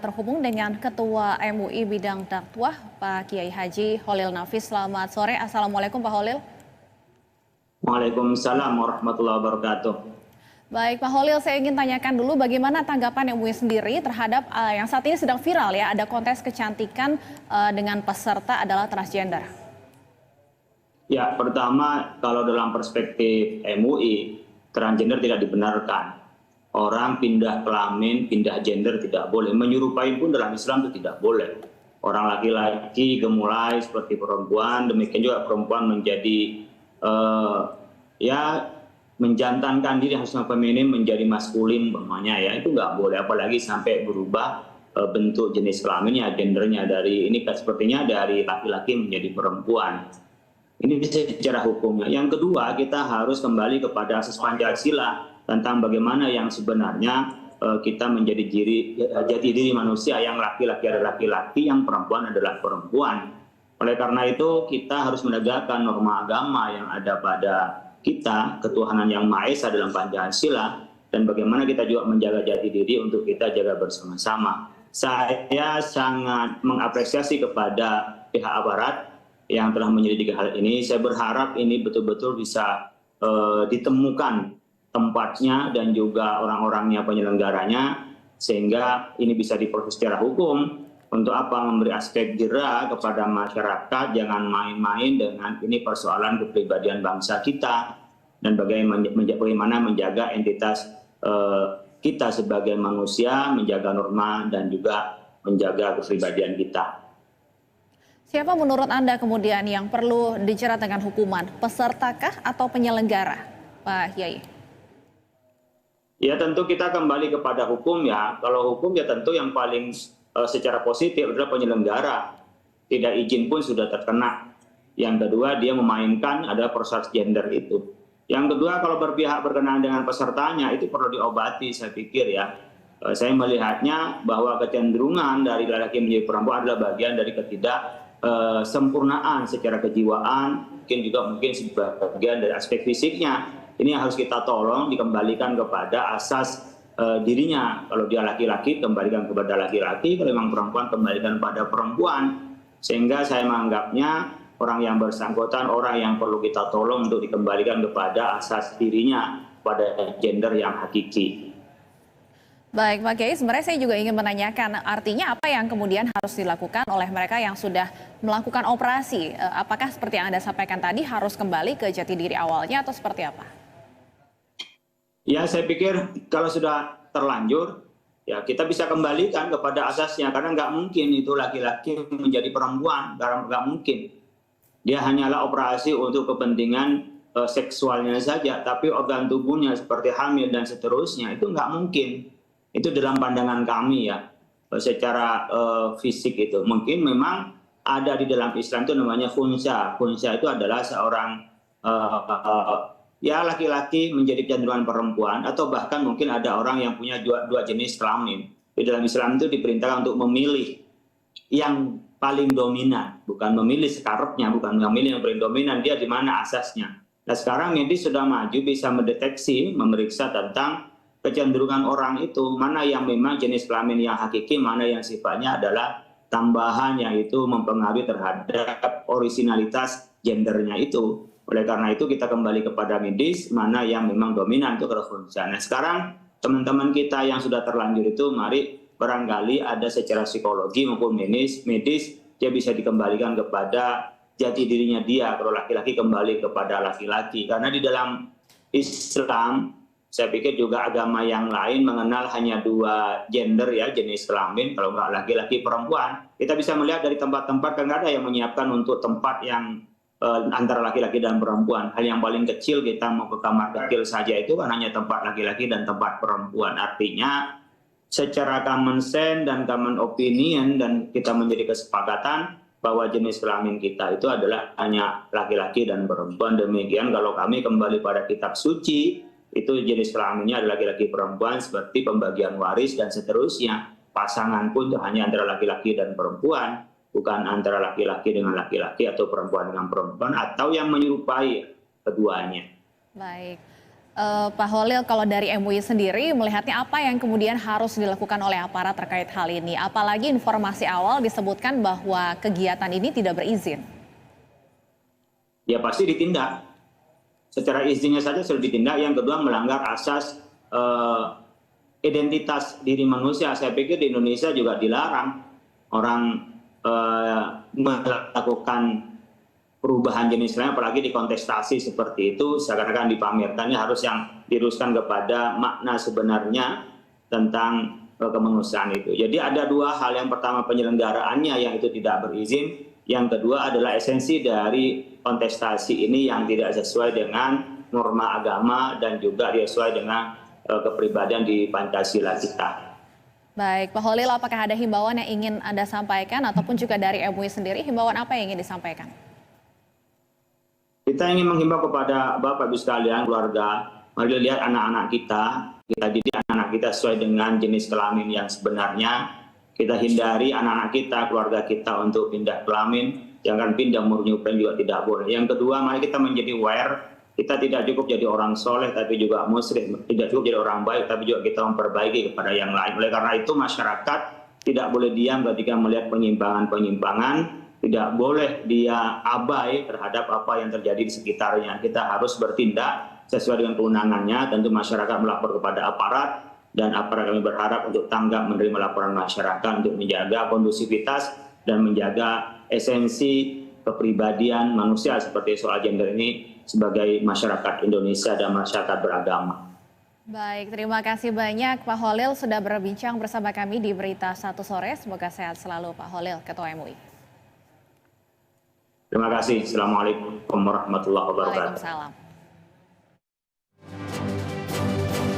Terhubung dengan Ketua MUI Bidang Dakwah, Pak Kiai Haji Holil Nafis. Selamat sore, Assalamualaikum Pak Holil. Waalaikumsalam warahmatullahi wabarakatuh. Baik Pak Holil, saya ingin tanyakan dulu bagaimana tanggapan MUI sendiri terhadap yang saat ini sedang viral ya, ada kontes kecantikan dengan peserta adalah transgender. Ya, pertama kalau dalam perspektif MUI, transgender tidak dibenarkan. Orang pindah kelamin, pindah gender tidak boleh. Menyerupai pun dalam Islam itu tidak boleh. Orang laki-laki gemulai seperti perempuan, demikian juga perempuan menjadi menjantankan diri harusnya feminin menjadi maskulin umpamanya ya, itu nggak boleh. Apalagi sampai berubah bentuk jenis kelaminnya, gendernya dari ini sepertinya dari laki-laki menjadi perempuan. Ini secara hukumnya. Yang kedua, kita harus kembali kepada asas Pancasila tentang bagaimana yang sebenarnya kita menjadi jati diri manusia, yang laki-laki adalah laki-laki, yang perempuan adalah perempuan. Oleh karena itu kita harus menegakkan norma agama yang ada pada kita, ketuhanan yang Maha Esa dalam Pancasila, dan bagaimana kita juga menjaga jati diri untuk kita jaga bersama-sama. Saya sangat mengapresiasi kepada pihak aparat yang telah menyelidiki hal ini. Saya berharap ini betul-betul bisa ditemukan tempatnya dan juga orang-orangnya, penyelenggaranya, sehingga ini bisa diproses secara hukum. Untuk apa? Memberi aspek jera kepada masyarakat, jangan main-main dengan ini persoalan kepribadian bangsa kita, dan bagaimana menjaga entitas kita sebagai manusia, menjaga norma dan juga menjaga kepribadian kita. Siapa menurut Anda kemudian yang perlu dijerat dengan hukuman? Pesertakah atau penyelenggara, Pak Kiai? Ya tentu kita kembali kepada hukum ya. Kalau hukum ya tentu yang paling secara positif adalah penyelenggara. Tidak izin pun sudah terkena. Yang kedua, dia memainkan ada proses gender itu. Yang kedua, kalau berpihak berkenaan dengan pesertanya itu perlu diobati, saya pikir ya. Saya melihatnya bahwa kecenderungan dari laki-laki menjadi perempuan adalah bagian dari sempurnaan secara kejiwaan, mungkin sebagian dari aspek fisiknya. Ini yang harus kita tolong dikembalikan kepada asas dirinya. Kalau dia laki-laki, kembalikan kepada laki-laki. Kalau memang perempuan, kembalikan pada perempuan. Sehingga saya menganggapnya orang yang bersangkutan, orang yang perlu kita tolong untuk dikembalikan kepada asas dirinya, pada gender yang hakiki. Baik Pak Kiai, sebenarnya saya juga ingin menanyakan artinya apa yang kemudian harus dilakukan oleh mereka yang sudah melakukan operasi. Apakah seperti yang Anda sampaikan tadi harus kembali ke jati diri awalnya atau seperti apa? Ya, saya pikir kalau sudah terlanjur, ya kita bisa kembalikan kepada asasnya. Karena nggak mungkin itu laki-laki menjadi perempuan, nggak mungkin. Dia hanyalah operasi untuk kepentingan seksualnya saja, tapi organ tubuhnya seperti hamil dan seterusnya, itu nggak mungkin. Itu dalam pandangan kami ya, secara fisik itu. Mungkin memang ada di dalam Islam itu namanya khunsa. Khunsa itu adalah seorang ya laki-laki menjadi kecenderungan perempuan, atau bahkan mungkin ada orang yang punya dua jenis kelamin. Di dalam Islam itu diperintahkan untuk memilih yang paling dominan, bukan memilih sekarapnya, bukan memilih yang paling dominan, dia di mana asasnya. Nah sekarang medis sudah maju, bisa mendeteksi, memeriksa tentang kecenderungan orang itu, mana yang memang jenis kelamin yang hakiki, mana yang sifatnya adalah tambahan yang itu mempengaruhi terhadap originalitas gendernya itu. Oleh karena itu kita kembali kepada medis, mana yang memang dominan itu khunsa. Nah sekarang teman-teman kita yang sudah terlanjur itu, mari barangkali ada secara psikologi maupun medis, dia bisa dikembalikan kepada jati dirinya dia. Kalau laki-laki kembali kepada laki-laki. Karena di dalam Islam, saya pikir juga agama yang lain mengenal hanya dua gender ya, jenis kelamin, kalau nggak laki-laki perempuan. Kita bisa melihat dari tempat-tempat kan nggak ada yang menyiapkan untuk tempat yang antara laki-laki dan perempuan. Hal yang paling kecil kita mau ke kamar kecil saja itu kan hanya tempat laki-laki dan tempat perempuan. Artinya secara common sense dan common opinion dan kita menjadi kesepakatan bahwa jenis kelamin kita itu adalah hanya laki-laki dan perempuan. Demikian kalau kami kembali pada kitab suci, itu jenis kelaminnya adalah laki-laki perempuan, seperti pembagian waris dan seterusnya. Pasangan pun itu hanya antara laki-laki dan perempuan, bukan antara laki-laki dengan laki-laki atau perempuan dengan perempuan, atau yang menyerupai keduanya. Baik. Pak Holil, kalau dari MUI sendiri melihatnya apa yang kemudian harus dilakukan oleh aparat terkait hal ini? Apalagi informasi awal disebutkan bahwa kegiatan ini tidak berizin. Ya pasti ditindak. Secara izinnya saja sudah ditindak. Yang kedua melanggar asas identitas diri manusia. Saya pikir di Indonesia juga dilarang orang melakukan perubahan jenis kelamin, apalagi di kontestasi seperti itu, seakan-akan dipamerkannya harus yang diruskan kepada makna sebenarnya tentang kemanusiaan itu. Jadi ada dua hal, yang pertama penyelenggaraannya yang itu tidak berizin, yang kedua adalah esensi dari kontestasi ini yang tidak sesuai dengan norma agama dan juga sesuai dengan kepribadian di Pancasila kita. Baik, Pak Holil, apakah ada himbauan yang ingin Anda sampaikan ataupun juga dari MUI sendiri, himbauan apa yang ingin disampaikan? Kita ingin menghimbau kepada Bapak Ibu sekalian, keluarga, mari lihat anak-anak kita didik anak-anak kita sesuai dengan jenis kelamin yang sebenarnya. Kita hindari anak-anak kita, keluarga kita untuk pindah kelamin, jangan pindah umur nyupen juga tidak boleh. Yang kedua, mari kita menjadi aware, kita tidak cukup jadi orang soleh, tapi juga muslim, tidak cukup jadi orang baik, tapi juga kita memperbaiki kepada yang lain. Oleh karena itu masyarakat tidak boleh diam ketika melihat penyimpangan-penyimpangan, tidak boleh dia abai terhadap apa yang terjadi di sekitarnya. Kita harus bertindak sesuai dengan kewenangannya. Tentu masyarakat melapor kepada aparat, dan aparat kami berharap untuk tanggap menerima laporan masyarakat untuk menjaga kondusivitas dan menjaga esensi kepribadian manusia seperti soal gender ini sebagai masyarakat Indonesia dan masyarakat beragama. Baik, terima kasih banyak Pak Holil sudah berbincang bersama kami di Berita Satu Sore. Semoga sehat selalu Pak Holil, Ketua MUI. Terima kasih. Assalamualaikum warahmatullahi wabarakatuh. Waalaikumsalam.